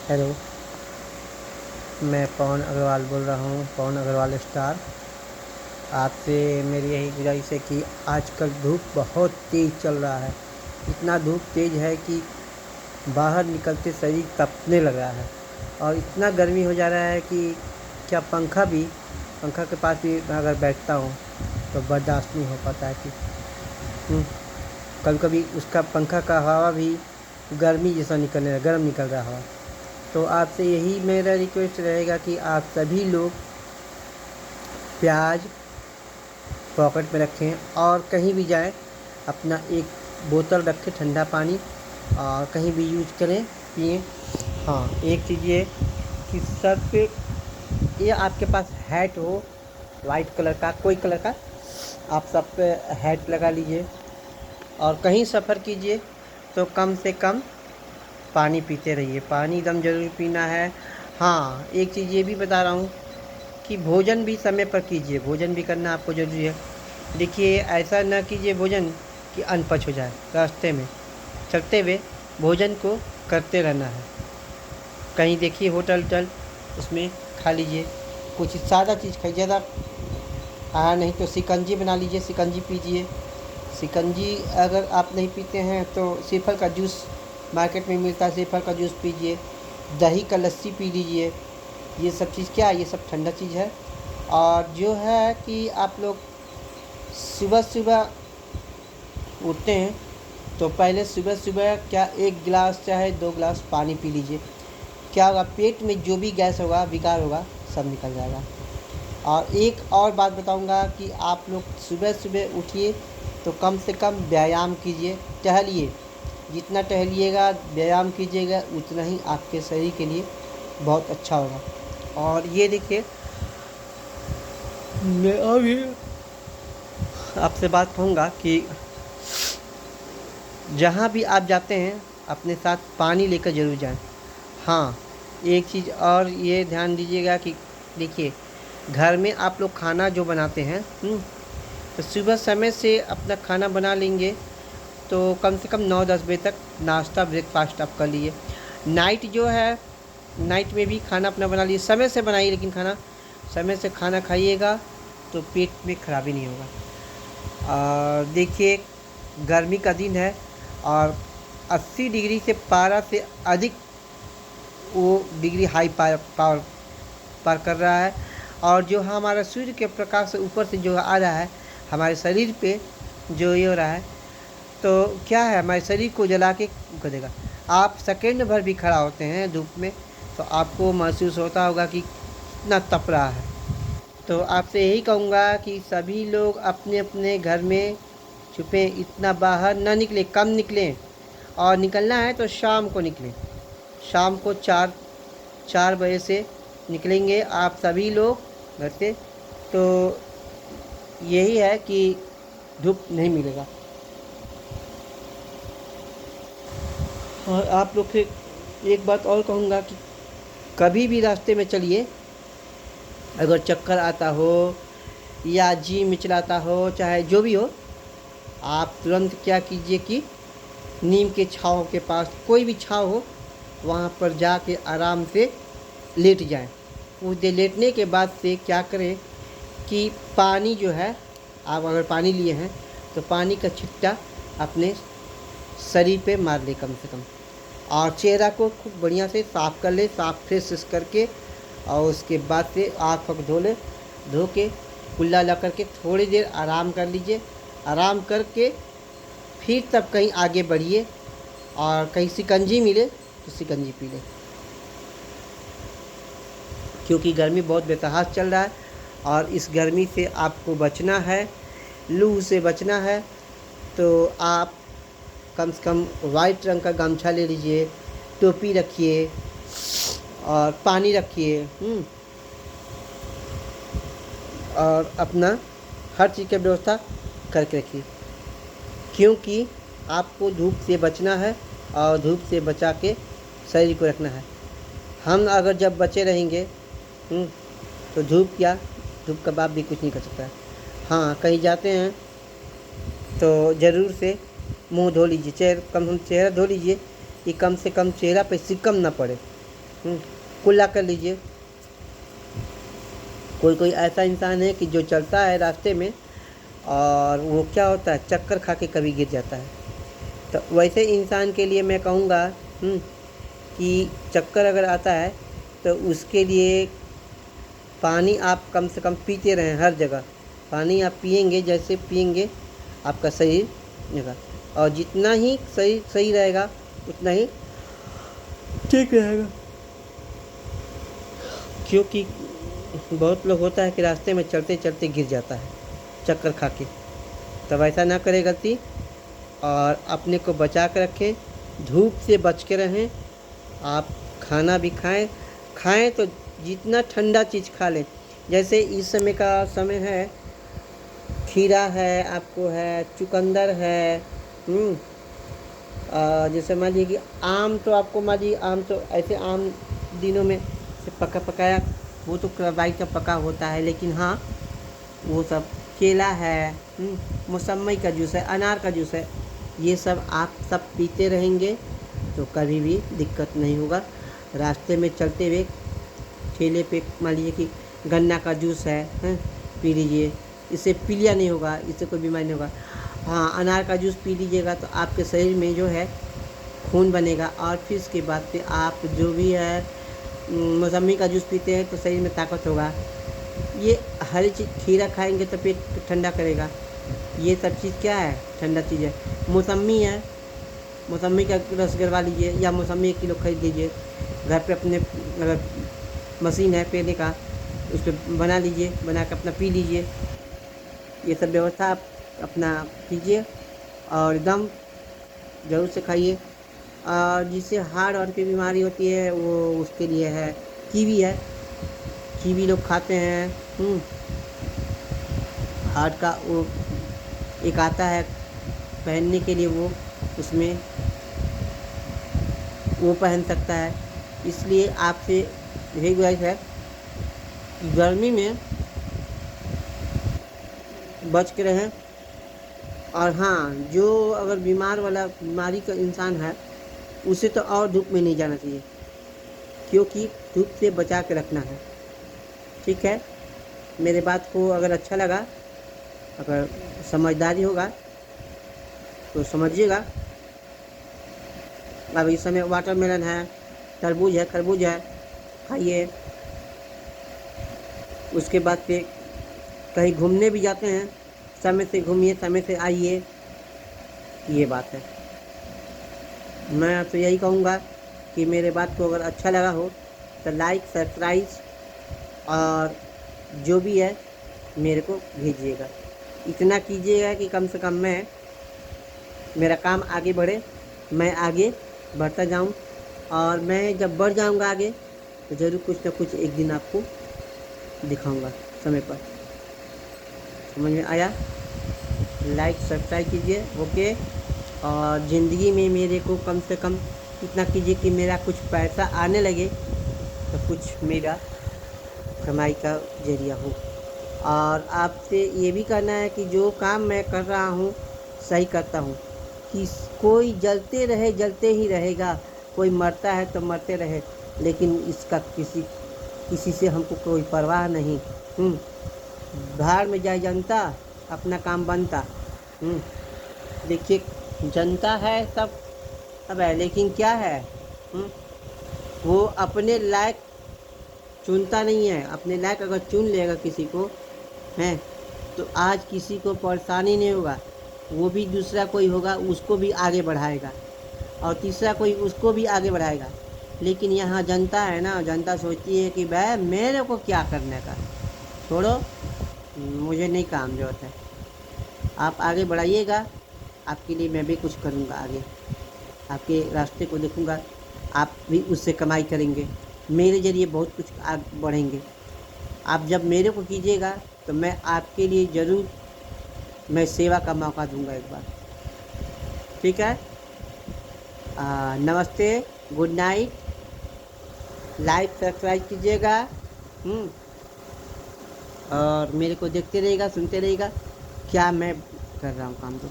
Hello, मैं पवन अग्रवाल बोल रहा हूँ, पवन अग्रवाल स्टार। आपसे मेरी यही गुजारिश है कि आजकल धूप बहुत तेज़ चल रहा है। इतना धूप तेज़ है कि बाहर निकलते शरीर तपने लग रहा है और इतना गर्मी हो जा रहा है कि क्या पंखा के पास भी मैं अगर बैठता हूँ तो बर्दाश्त नहीं हो पाता है कि कभी कभी उसका पंखा का हवा भी गर्मी जैसा गर्म निकल रहा हवा। तो आपसे यही मेरा रिक्वेस्ट रहेगा कि आप सभी लोग प्याज पॉकेट में रखें और कहीं भी जाएं अपना एक बोतल रखें ठंडा पानी, और कहीं भी यूज करें पिएं। हाँ, एक चीज़ ये कि सर पे ये आपके पास हैट हो वाइट कलर का, कोई कलर का, आप सब पे हैट लगा लीजिए और कहीं सफ़र कीजिए तो कम से कम पानी पीते रहिए। पानी एकदम ज़रूर पीना है। हाँ, एक चीज़ ये भी बता रहा हूँ कि भोजन भी समय पर कीजिए, भोजन भी करना आपको ज़रूरी है। देखिए, ऐसा ना कीजिए भोजन कि अनपच हो जाए। रास्ते में चलते हुए भोजन को करते रहना है। कहीं देखिए होटल वोटल, उसमें खा लीजिए, कुछ सादा चीज़ खाइए, ज़्यादा नहीं तो शिकंजी बना लीजिए, शिकंजी पीजिए। शिकंजी अगर आप नहीं पीते हैं तो सीफल का जूस मार्केट में मिलता है, सीफल का जूस पीजिए, दही का लस्सी पी लीजिए। ये सब चीज़ क्या है, ये सब ठंडा चीज़ है। और जो है कि आप लोग सुबह सुबह उठते हैं तो पहले सुबह सुबह क्या एक गिलास चाहे 2 गिलास पानी पी लीजिए। क्या होगा, पेट में जो भी गैस होगा, विकार होगा, सब निकल जाएगा। और एक और बात बताऊंगा कि आप लोग सुबह सुबह उठिए तो कम से कम व्यायाम कीजिए, टहलिए। जितना टहलिएगा, व्यायाम कीजिएगा, उतना ही आपके शरीर के लिए बहुत अच्छा होगा। और ये देखिए, मैं अभी आपसे बात कहूँगा कि जहाँ भी आप जाते हैं अपने साथ पानी लेकर ज़रूर जाएं। हाँ, एक चीज़ और ये ध्यान दीजिएगा कि देखिए, घर में आप लोग खाना जो बनाते हैं तो सुबह समय से अपना खाना बना लेंगे तो कम से कम 9-10 बजे तक नाश्ता ब्रेकफास्ट आप कर लीजिए। नाइट जो है, नाइट में भी खाना अपना बना लीजिए, समय से बनाइए, लेकिन खाना समय से खाना खाइएगा तो पेट में खराबी नहीं होगा। और देखिए, गर्मी का दिन है और 80 डिग्री से पारा से अधिक वो डिग्री हाई पार कर रहा है। और जो हमारा सूर्य के प्रकाश से ऊपर से जो आ रहा है हमारे शरीर पे, जो ये हो रहा है, तो क्या है, हमारे शरीर को जला के कर देगा। आप सेकेंड भर भी खड़ा होते हैं धूप में तो आपको महसूस होता होगा कि कितना तप रहा है। तो आपसे यही कहूँगा कि सभी लोग अपने अपने घर में छुपें, इतना बाहर ना निकलें, कम निकलें, और निकलना है तो शाम को निकलें। शाम को 4 बजे से निकलेंगे आप सभी लोग घर से, तो यही है कि धूप नहीं मिलेगा। और आप लोग से एक बात और कहूँगा कि कभी भी रास्ते में चलिए, अगर चक्कर आता हो या जी मिचलाता हो, चाहे जो भी हो, आप तुरंत क्या कीजिए कि नीम के छाँव के पास, कोई भी छाँव हो, वहाँ पर जाके आराम से लेट जाएं। कुछ देर लेटने के बाद से क्या करें कि पानी जो है, आप अगर पानी लिए हैं तो पानी का छिट्टा अपने शरीर पे मार ले कम से कम, और चेहरा को खूब बढ़िया से साफ़ कर ले, साफ फ्रेश करके, और उसके बाद से आँख धो के कुल्ला ला करके थोड़ी देर आराम कर लीजिए। आराम करके फिर तब कहीं आगे बढ़िए, और कहीं शिकंजी मिले तो शिकंजी पी लें, क्योंकि गर्मी बहुत बेतहाश चल रहा है और इस गर्मी से आपको बचना है, लू से बचना है। तो आप कम से कम वाइट रंग का गमछा ले लीजिए, टोपी रखिए और पानी रखिए, और अपना हर चीज़ की व्यवस्था करके रखिए, क्योंकि आपको धूप से बचना है और धूप से बचा के शरीर को रखना है। हम अगर जब बचे रहेंगे तो धूप का बाप भी कुछ नहीं कर सकता है। हाँ, कहीं जाते हैं तो ज़रूर से मुंह धो लीजिए, चेहरा धो लीजिए कि कम से कम चेहरा पे सिकम ना पड़े। हम्म, कुल्ला कर लीजिए। कोई कोई ऐसा इंसान है कि जो चलता है रास्ते में और वो क्या होता है, चक्कर खा के कभी गिर जाता है। तो वैसे इंसान के लिए मैं कहूँगा कि चक्कर अगर आता है तो उसके लिए पानी आप कम से कम पीते रहें हर जगह। पानी आप पिएंगे, जैसे पिएंगे आपका शरीर रहेगा, और जितना ही शरीर सही रहेगा उतना ही ठीक रहेगा। क्योंकि बहुत लोग होता है कि रास्ते में चलते चलते गिर जाता है चक्कर खा के। तब ऐसा ना करें गलती, और अपने को बचा के रखें, धूप से बच के रहें। आप खाना भी खाएं तो जितना ठंडा चीज़ खा लें। जैसे इस समय का समय है, खीरा है, आपको है चुकंदर है, जैसे मान लीजिए कि आम, तो आपको मान लीजिए आम तो ऐसे आम दिनों में से पकाया वो तो कड़वाई का पका होता है, लेकिन हाँ वो सब केला है, मौसम्मी का जूस है, अनार का जूस है, ये सब आप सब पीते रहेंगे तो कभी भी दिक्कत नहीं होगा। रास्ते में चलते हुए ठेले पे मान लीजिए कि गन्ना का जूस है, पी लीजिए, इससे पीलिया नहीं होगा, इससे कोई बीमारी नहीं होगा। हाँ, अनार का जूस पी लीजिएगा तो आपके शरीर में जो है खून बनेगा, और फिर इसके बाद से आप जो भी है मौसम्मी का जूस पीते हैं तो शरीर में ताकत होगा। ये हर चीज़, खीरा खाएंगे तो पेट ठंडा करेगा। ये सब चीज़ क्या है, ठंडा चीज़ है। मौसम्मी है, मौसम्मी का रस गलवा लीजिए, या मौसम्मी 1 किलो खरीद लीजिए। घर पे अपने अगर मशीन है पीने का, उस पर बना लीजिए, बना कर अपना पी लीजिए। ये सब व्यवस्था आप अपना कीजिए और एकदम ज़रूर से खाइए। और जिससे हार्ट और की बीमारी होती है वो उसके लिए है कीवी है, कीवी लोग खाते हैं। हार्ट का वो एक आता है पहनने के लिए, वो उसमें वो पहन सकता है। इसलिए आपसे यही गुजारिश है कि गर्मी में बच के रहें। और हाँ, जो अगर बीमारी का इंसान है उसे तो और धूप में नहीं जाना चाहिए, क्योंकि धूप से बचा के रखना है। ठीक है, मेरे बात को अगर अच्छा लगा, अगर समझदारी होगा तो समझिएगा। अब इस समय वाटरमेलन है, तरबूज है, खरबूज है, खाइए। उसके बाद फिर कहीं घूमने भी जाते हैं, समय से घूमिए, समय से आइए, ये बात है। मैं तो यही कहूँगा कि मेरे बात को अगर अच्छा लगा हो तो लाइक, सब्सक्राइब और जो भी है मेरे को भेजिएगा। इतना कीजिएगा कि कम से कम मेरा काम आगे बढ़े, मैं आगे बढ़ता जाऊं, और मैं जब बढ़ जाऊंगा आगे तो ज़रूर कुछ ना कुछ एक दिन आपको दिखाऊंगा समय पर। समझ में आया? लाइक सब्सक्राइब कीजिए, ओके। और ज़िंदगी में मेरे को कम से कम इतना कीजिए कि मेरा कुछ पैसा आने लगे, तो कुछ मेरा कमाई का ज़रिया हो। और आपसे ये भी करना है कि जो काम मैं कर रहा हूँ सही करता हूँ, कि कोई जलते ही रहेगा, कोई मरता है तो मरते रहे, लेकिन इसका किसी से हमको कोई परवाह नहीं। भाड़ में जाए जनता, अपना काम बनता। देखिए, जनता है सब है, लेकिन क्या है, वो अपने लायक चुनता नहीं है। अपने लायक अगर चुन लेगा किसी को है तो आज किसी को परेशानी नहीं होगा, वो भी दूसरा कोई होगा उसको भी आगे बढ़ाएगा, और तीसरा कोई उसको भी आगे बढ़ाएगा। लेकिन यहाँ जनता है ना, जनता सोचती है कि भाई मेरे को क्या करने का, छोड़ो, मुझे नहीं काम ज़रूरत है। आप आगे बढ़ाइएगा, आपके लिए मैं भी कुछ करूँगा आगे, आपके रास्ते को देखूँगा, आप भी उससे कमाई करेंगे, मेरे ज़रिए बहुत कुछ आगे बढ़ेंगे। आप जब मेरे को कीजिएगा तो मैं आपके लिए ज़रूर मैं सेवा का मौका दूंगा एक बार। ठीक है, नमस्ते, गुड नाइट। लाइक सब्सक्राइब कीजिएगा, और मेरे को देखते रहिएगा, सुनते रहिएगा क्या मैं कर रहा हूँ काम। तो